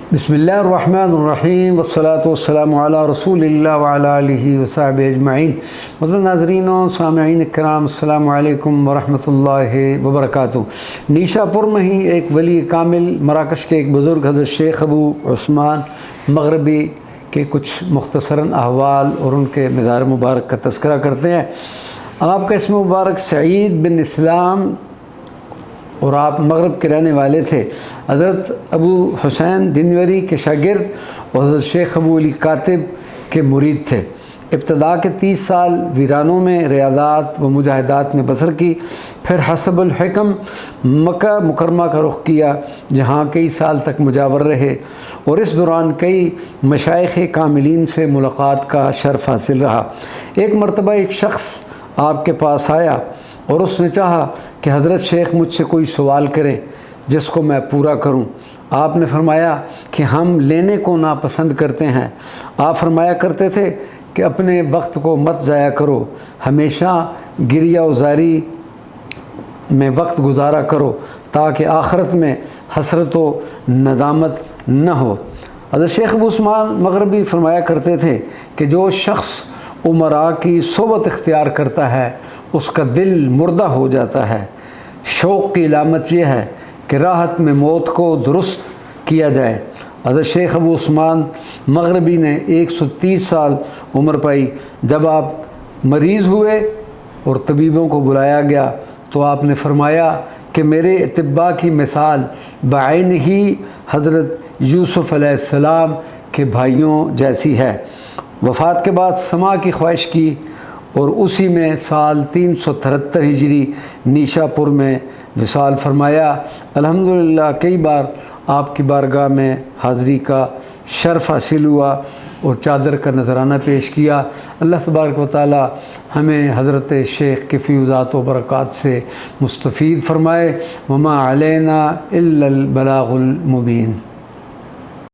बिस्मिल्लाहिर्रहमानिर्रहीम वस्सलातु वस्सलामु अला रसूलिल्लाह व अला आलिहि व सहबिहि अजमईन। मुअज़्ज़ज़ नाज़रीन व सामिईन किराम, अस्सलामु अलैकुम व रहमतुल्लाहि व बरकातुहू। नीशापुर में ही एक वली कामिल मराकश के एक बुज़ुर्ग हज़रत शेख अबू उस्मान मग़रिबी के कुछ मुख्तसरन अहवाल और उनके मज़ार मुबारक का तज़किरा करते हैं। आपका इसम मुबारक सईद बिन इस्लाम और आप मग़रिब के रहने वाले थे। हज़रत अबू हुसैन दिनवरी के शागिर्द और हज़रत शेख अबू अली कातिब के मुरीद थे। इब्तदा के 30 साल वीरानों में रियादात व मुजाहिदात में बसर की, फिर हसबुल हिकम मक्का मुकरमा का रुख किया, जहाँ कई साल तक मुजावर रहे और इस दौरान कई मशाइख़ कामिलीन से मुलाक़ात का शर्फ़ हासिल रहा। एक मरतबा एक शख्स आपके पास आया और उसने चाहा कि हज़रत शेख मुझसे कोई सवाल करें जिसको मैं पूरा करूं। आपने फरमाया कि हम लेने को नापसंद करते हैं। आप फरमाया करते थे कि अपने वक्त को मत ज़ाया करो, हमेशा गिरिया उजारी में वक्त गुजारा करो ताकि आखिरत में हसरत व नदामत न हो। हज़रत शेख अबू उस्मान मग़रिबी फरमाया करते थे कि जो शख्स उमरा की सोबत इख्तियार करता है उसका दिल मुर्दा हो जाता है। शौक़ की अलामत यह है कि राहत में मौत को दुरुस्त किया जाए। हज़रत शेख अबू उस्मान मग़रिबी ने 130 साल उम्र पाई। जब आप मरीज़ हुए और तबीबों को बुलाया गया तो आपने फरमाया कि मेरे अतिब्बा की मिसाल बाइन ही हज़रत यूसुफ़ अलैहिस्सलाम के भाइयों जैसी है। वफ़ात के बाद समा की ख्वाहिश की और उसी में साल 373 हिजरी नीशापुर में विसाल फरमाया। अल्हम्दुलिल्लाह कई बार आपकी बारगाह में हाज़री का शर्फ़ हासिल हुआ और चादर का नज़राना पेश किया। अल्लाह तबारक व तआला हमें हज़रत शेख के फ़ियूज़ात व बरक़ात से मुस्तफ़ीद फ़रमाए। वमा अलैना इल्लल बलागुल मुबीन।